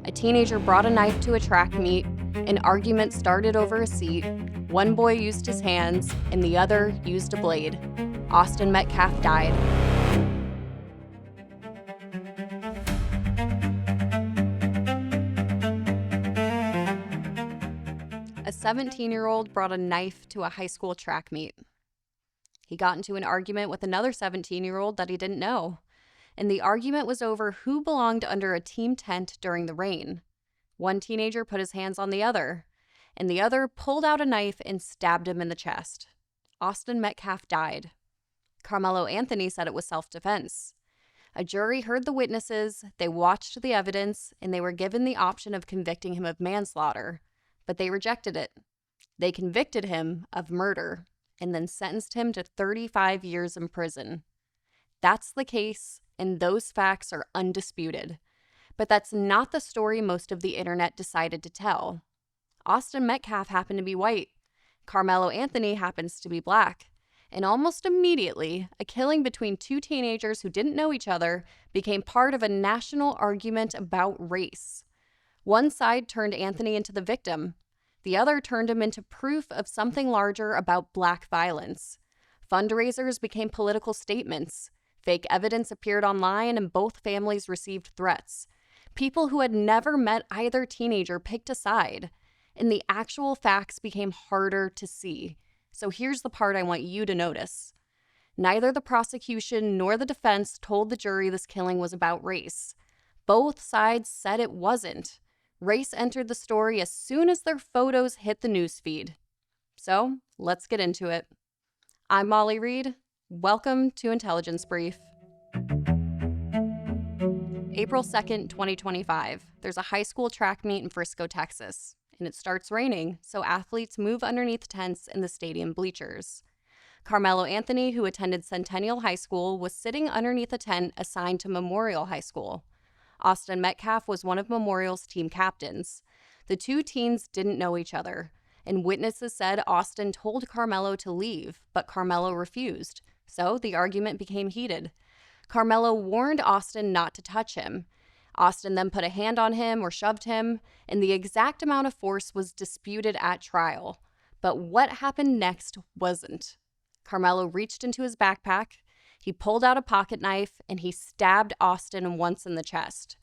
A teenager brought a knife to a track meet. An argument started over a seat. One boy used his hands, and the other used a blade. Austin Metcalf died. A 17-year-old brought a knife to a high school track meet. He got into an argument with another 17-year-old that he didn't know, and the argument was over who belonged under a team tent during the rain. One teenager put his hands on the other, and the other pulled out a knife and stabbed him in the chest. Austin Metcalf died. Karmelo Anthony said it was self-defense. A jury heard the witnesses, they watched the evidence, and they were given the option of convicting him of manslaughter, but they rejected it. They convicted him of murder and then sentenced him to 35 years in prison. That's the case, and those facts are undisputed. But that's not the story most of the internet decided to tell. Austin Metcalf happened to be white. Karmelo Anthony happens to be black. And almost immediately, a killing between two teenagers who didn't know each other became part of a national argument about race. One side turned Anthony into the victim. The other turned him into proof of something larger about black violence. Fundraisers became political statements. Fake evidence appeared online, and both families received threats. People who had never met either teenager picked a side, and the actual facts became harder to see. So here's the part I want you to notice. Neither the prosecution nor the defense told the jury this killing was about race. Both sides said it wasn't. Race entered the story as soon as their photos hit the newsfeed. So, let's get into it. I'm Molly Reed. Welcome to Intelligence Brief. April 2nd, 2025. There's a high school track meet in Frisco, Texas, and it starts raining, so athletes move underneath tents in the stadium bleachers. Karmelo Anthony, who attended Centennial High School, was sitting underneath a tent assigned to Memorial High School. Austin Metcalf was one of Memorial's team captains. The two teens didn't know each other, and witnesses said Austin told Karmelo to leave, but Karmelo refused, so the argument became heated. Karmelo warned Austin not to touch him. Austin then put a hand on him or shoved him, and the exact amount of force was disputed at trial. But what happened next wasn't. Karmelo reached into his backpack, he pulled out a pocket knife, and he stabbed Austin once in the chest.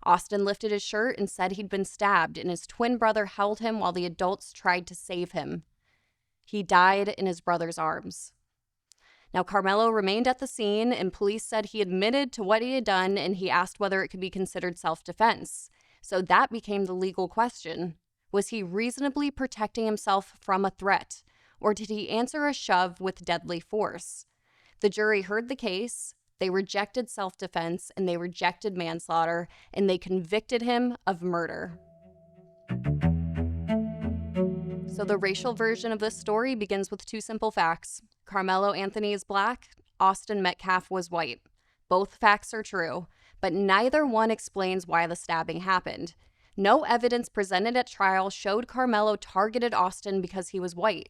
Austin lifted his shirt and said he'd been stabbed, and his twin brother held him while the adults tried to save him. He died in his brother's arms. Now, Karmelo remained at the scene, and police said he admitted to what he had done, and he asked whether it could be considered self-defense. So that became the legal question. Was he reasonably protecting himself from a threat, or did he answer a shove with deadly force? The jury heard the case, they rejected self-defense, and they rejected manslaughter, and they convicted him of murder. So the racial version of this story begins with two simple facts. Karmelo Anthony is black, Austin Metcalf was white. Both facts are true, but neither one explains why the stabbing happened. No evidence presented at trial showed Karmelo targeted Austin because he was white,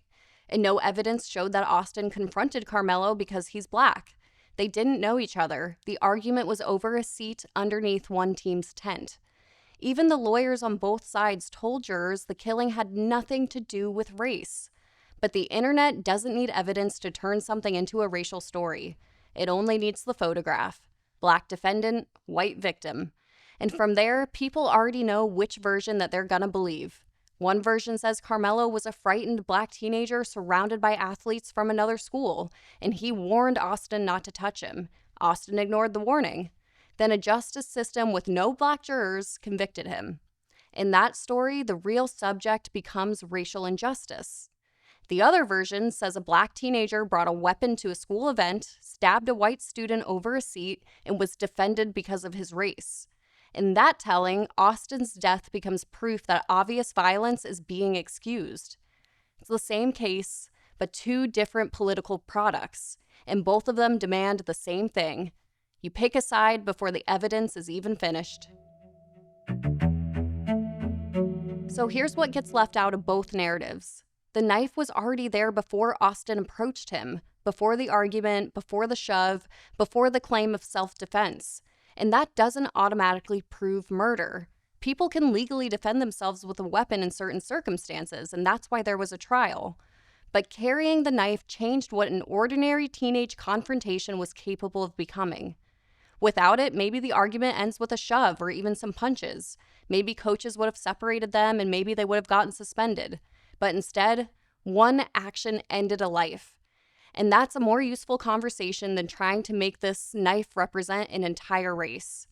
and no evidence showed that Austin confronted Karmelo because he's black. They didn't know each other. The argument was over a seat underneath one team's tent. Even the lawyers on both sides told jurors the killing had nothing to do with race. But the internet doesn't need evidence to turn something into a racial story. It only needs the photograph. Black defendant, white victim. And from there, people already know which version that they're gonna believe. One version says Karmelo was a frightened black teenager surrounded by athletes from another school, and he warned Austin not to touch him. Austin ignored the warning. Then a justice system with no black jurors convicted him. In that story, the real subject becomes racial injustice. The other version says a black teenager brought a weapon to a school event, stabbed a white student over a seat, and was defended because of his race. In that telling, Austin's death becomes proof that obvious violence is being excused. It's the same case, but two different political products, and both of them demand the same thing. You pick a side before the evidence is even finished. So here's what gets left out of both narratives. The knife was already there before Austin approached him, before the argument, before the shove, before the claim of self-defense. And that doesn't automatically prove murder. People can legally defend themselves with a weapon in certain circumstances, and that's why there was a trial. But carrying the knife changed what an ordinary teenage confrontation was capable of becoming. Without it, maybe the argument ends with a shove or even some punches. Maybe coaches would have separated them and maybe they would have gotten suspended. But instead, one action ended a life. And that's a more useful conversation than trying to make this knife represent an entire race.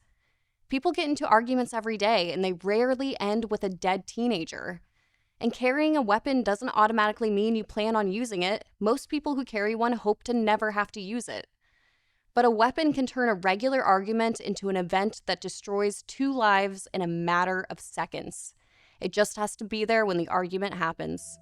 People get into arguments every day, and they rarely end with a dead teenager. And carrying a weapon doesn't automatically mean you plan on using it. Most people who carry one hope to never have to use it. But a weapon can turn a regular argument into an event that destroys 2 lives in a matter of seconds. It just has to be there when the argument happens.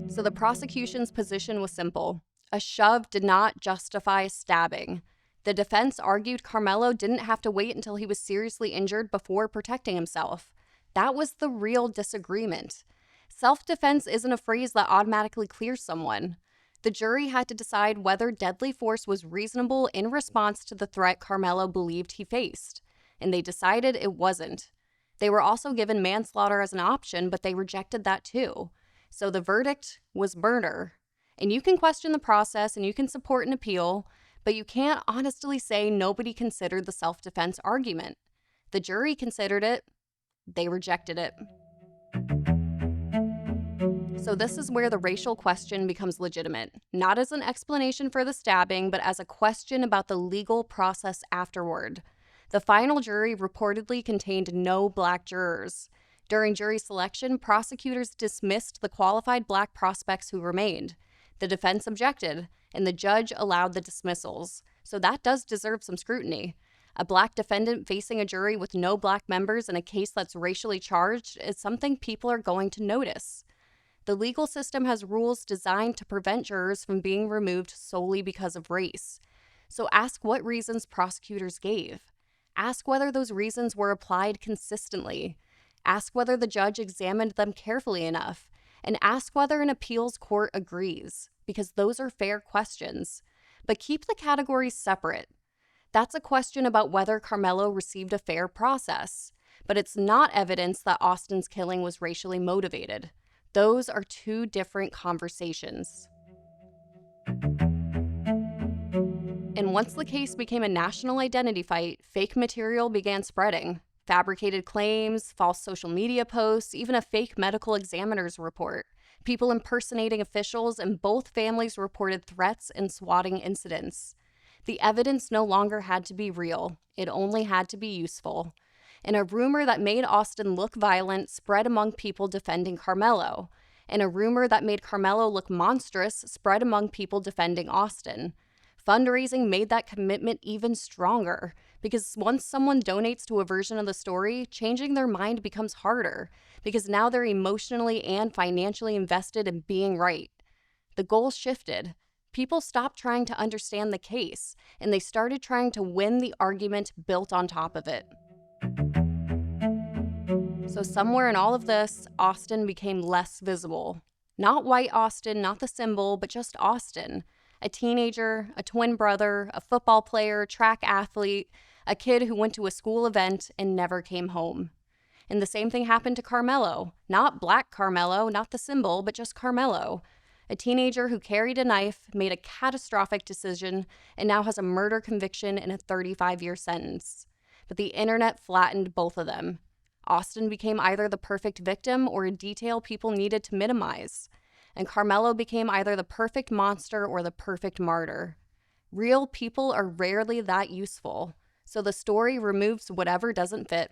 So the prosecution's position was simple. A shove did not justify a stabbing. The defense argued Karmelo didn't have to wait until he was seriously injured before protecting himself. That was the real disagreement. Self-defense isn't a phrase that automatically clears someone. The jury had to decide whether deadly force was reasonable in response to the threat Karmelo believed he faced, and they decided it wasn't. They were also given manslaughter as an option, but they rejected that too. So the verdict was murder. And you can question the process and you can support an appeal, but you can't honestly say nobody considered the self-defense argument. The jury considered it. They rejected it. So this is where the racial question becomes legitimate, not as an explanation for the stabbing, but as a question about the legal process afterward. The final jury reportedly contained no Black jurors. During jury selection, prosecutors dismissed the qualified Black prospects who remained. The defense objected, and the judge allowed the dismissals. So that does deserve some scrutiny. A Black defendant facing a jury with no Black members in a case that's racially charged is something people are going to notice. The legal system has rules designed to prevent jurors from being removed solely because of race. So ask what reasons prosecutors gave. Ask whether those reasons were applied consistently. Ask whether the judge examined them carefully enough. And ask whether an appeals court agrees, because those are fair questions. But keep the categories separate. That's a question about whether Karmelo received a fair process, but it's not evidence that Austin's killing was racially motivated. Those are 2 different conversations. And once the case became a national identity fight, fake material began spreading. Fabricated claims, false social media posts, even a fake medical examiner's report. People impersonating officials, and both families reported threats and swatting incidents. The evidence no longer had to be real. It only had to be useful. And a rumor that made Austin look violent spread among people defending Karmelo. And a rumor that made Karmelo look monstrous spread among people defending Austin. Fundraising made that commitment even stronger, because once someone donates to a version of the story, changing their mind becomes harder, because now they're emotionally and financially invested in being right. The goal shifted. People stopped trying to understand the case, and they started trying to win the argument built on top of it. So somewhere in all of this, Austin became less visible. Not white Austin, not the symbol, but just Austin. A teenager, a twin brother, a football player, track athlete, a kid who went to a school event and never came home. And the same thing happened to Karmelo. Not Black Karmelo, not the symbol, but just Karmelo. A teenager who carried a knife, made a catastrophic decision, and now has a murder conviction and a 35-year sentence. But the internet flattened both of them. Austin became either the perfect victim or a detail people needed to minimize. And Karmelo became either the perfect monster or the perfect martyr. Real people are rarely that useful, so the story removes whatever doesn't fit.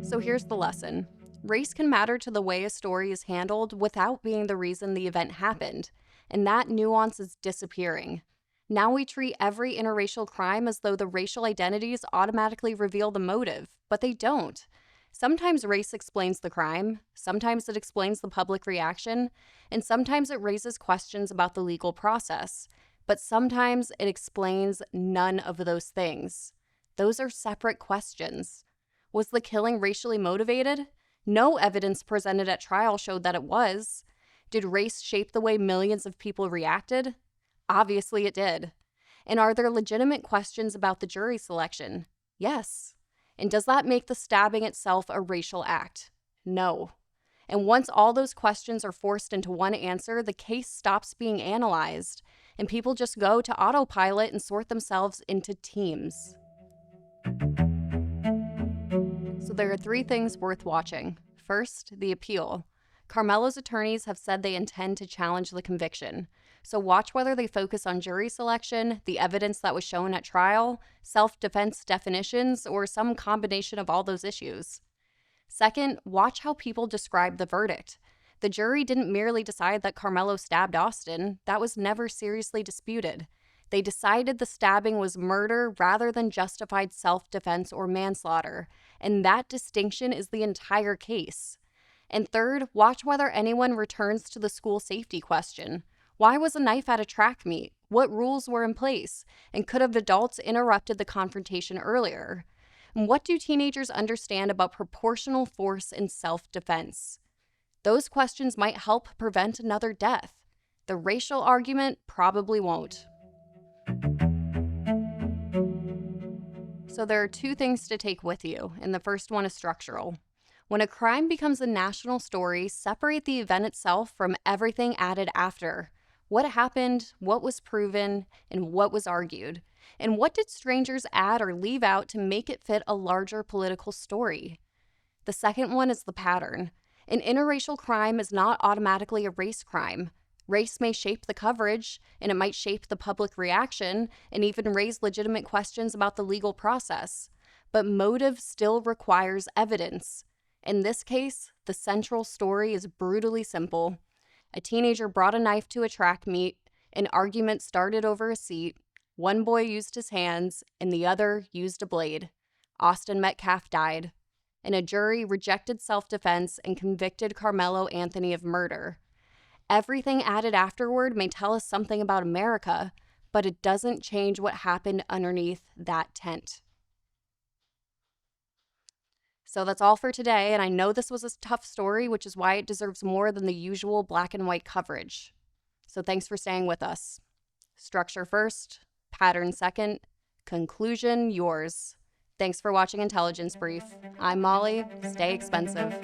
So here's the lesson. Race can matter to the way a story is handled without being the reason the event happened, and that nuance is disappearing. Now we treat every interracial crime as though the racial identities automatically reveal the motive, but they don't. Sometimes race explains the crime, sometimes it explains the public reaction, and sometimes it raises questions about the legal process. But sometimes it explains none of those things. Those are separate questions. Was the killing racially motivated? No evidence presented at trial showed that it was. Did race shape the way millions of people reacted? Obviously it did. And are there legitimate questions about the jury selection? Yes. And does that make the stabbing itself a racial act? No. And once all those questions are forced into one answer, the case stops being analyzed, and people just go to autopilot and sort themselves into teams. So there are 3 things worth watching. First, the appeal. Karmelo's attorneys have said they intend to challenge the conviction. So watch whether they focus on jury selection, the evidence that was shown at trial, self-defense definitions, or some combination of all those issues. Second, watch how people describe the verdict. The jury didn't merely decide that Karmelo stabbed Austin. That was never seriously disputed. They decided the stabbing was murder rather than justified self-defense or manslaughter, and that distinction is the entire case. And third, watch whether anyone returns to the school safety question. Why was a knife at a track meet? What rules were in place? And could have adults interrupted the confrontation earlier? And what do teenagers understand about proportional force in self-defense? Those questions might help prevent another death. The racial argument probably won't. So there are 2 things to take with you, and the first one is structural. When a crime becomes a national story, separate the event itself from everything added after. What happened, what was proven, and what was argued? And what did strangers add or leave out to make it fit a larger political story? The second one is the pattern. An interracial crime is not automatically a race crime. Race may shape the coverage, and it might shape the public reaction, and even raise legitimate questions about the legal process. But motive still requires evidence. In this case, the central story is brutally simple. A teenager brought a knife to a track meet, an argument started over a seat, one boy used his hands, and the other used a blade. Austin Metcalf died, and a jury rejected self-defense and convicted Karmelo Anthony of murder. Everything added afterward may tell us something about America, but it doesn't change what happened underneath that tent. So that's all for today, and I know this was a tough story, which is why it deserves more than the usual black and white coverage. So thanks for staying with us. Structure first, pattern second, conclusion yours. Thanks for watching Intelligence Brief. I'm Molly. Stay expensive.